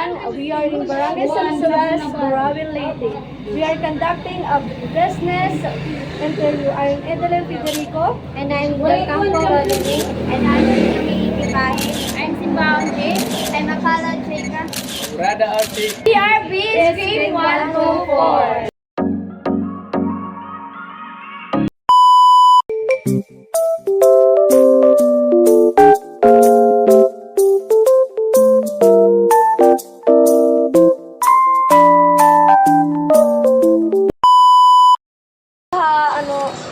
everyone. We are in Barangay San Sulas, Burawil Leyte. We are conducting a business interview. I'm Edelyn Federico. And I'm Del Campo Rodriguez. And I'm Yumi Ikipahe. I'm Simbaon J. I'm Akala Cheka. Rada Artist. PRB Stream 124.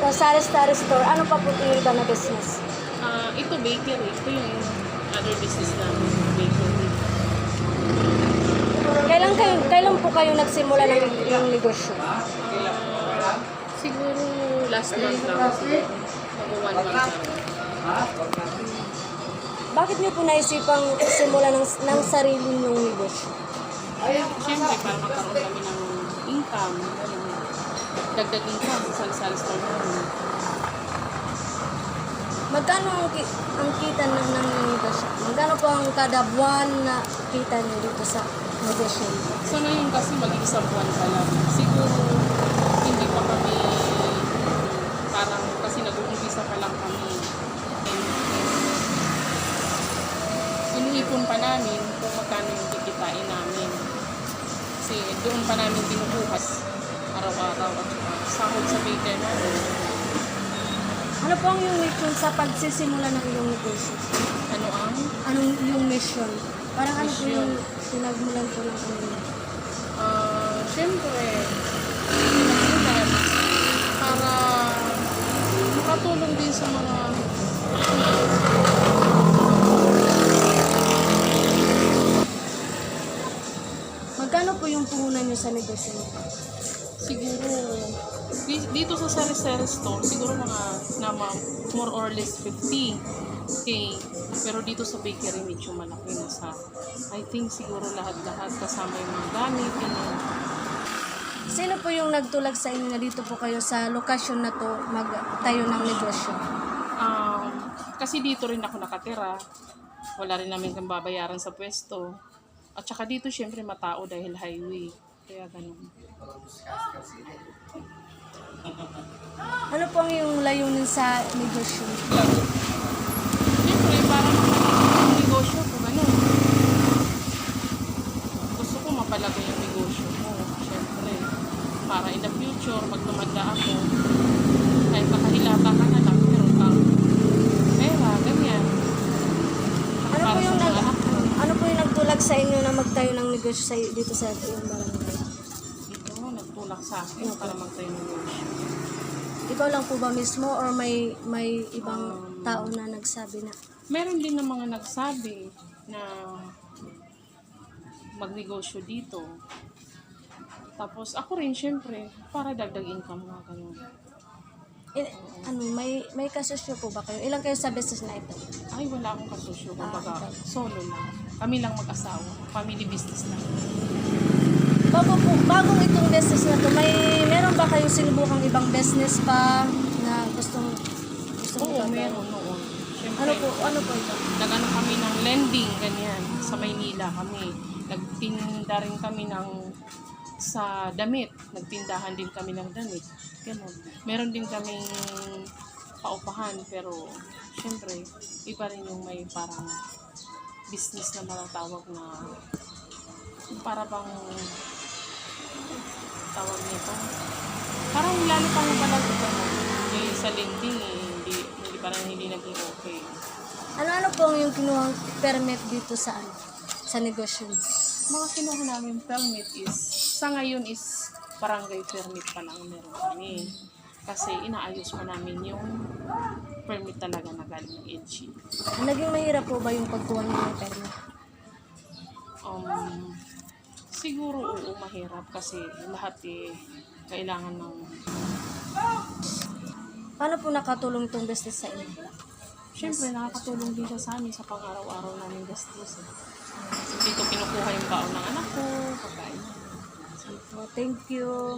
Sari-sari store, ano pa po yung iba na business? Ito bakery. Ito yung other business namin, bakery. Kailan po kayo nagsimula ng negosyo? Siguro last month lang. Mag-1 month lang. Bakit niyo po naisipang simula ng sarili niyong negosyo? Siyempre, para magkaroon kami ng income, dagdag income sa sari-sari store namin. Magkano ang kita ng negosyo? Magkano po ang kada buwan na kita niyo dito sa negosyo? So ngayon kasi mag-iisang buwan pa lang. Siguro hindi pa kami parang kasi nag-uumpisa pa lang kami. Iniipon pa namin kung magkano yung kikitain namin. Kasi doon pa namin binubuhas araw-araw at sahod sa baker namin. Ano po ang yung mission sa pagsisimula ng iyong negosyo? Anong yung mission? Parang ano po yung pinagmulan po ng kanila? Siyempre, pinagmulan para makatulong din sa mga Magkano po yung puhunan niyo sa negosyo niyo? siguro dito sa sari-sari store siguro mga more or less 50k, pero dito sa bakery medyo malaki na sa I think siguro lahat kasama yung mga gamit yun. Sino po yung nagtulag sa inyo na dito po kayo sa lokasyon na to magtayo ng negosyo? Kasi dito rin ako nakatira, wala rin namin kang babayaran sa pwesto, at saka dito syempre matao dahil highway, kaya ganun. Ano po ang yung layunin sa negosyo? Siyempre, para mapalaki yung negosyo ko, ganun. Gusto ko mapalaki yung negosyo ko, siyempre. Para in the future, pag tumanda ako, kahit nakahilata ka na lang, meron kang pera, ganyan. Ano po yung nagtulag sa inyo na magtayo ng negosyo dito sa iyong barangay? Ito, nagtulak sa akin para magtayo ng negosyo. Ikaw lang po ba mismo or may ibang tao na nagsabi na? Meron din ng mga nagsabi na magnegosyo dito. Tapos ako rin syempre para dagdag income nga ganun. May kasosyo po ba kayo? Ilang kayo sa business na ito? Ay, wala akong kasosyo. Kumbaga, solo lang. Kami lang mag-asawa. Family business lang. Bagong itong business na to, meron ba kayong sinubukang ibang business pa na gustong Oo, meron noon. Syempre, Ano po ito? nag-ano kami ng lending, ganyan. Sa Maynila kami. Nagtinda rin kami sa damit. Nagtindahan din kami ng damit. Ganun. Meron din kaming paupahan, pero syempre, iba rin yung may parang business na matatawag na para bang tawag nito. Parang lalo pang palag ito. Sa lending hindi naging okay. Ano po yung kinuhang permit dito sa negosyo? Mga kinuha namin permit sa ngayon is barangay permit pa lang meron kami. Kasi inaayos pa namin yung permit talaga na galing ng LG. Naging mahirap po ba yung pagkuha niyo ng permit? Siguro oo, mahirap kasi lahat kailangan ng... Paano po nakatulong itong business sa inyo? Siyempre, nakakatulong din siya sa amin sa pang-araw-araw namin gastos. Dito kinukuha yung baon ng anak ko, pagkain. Thank you.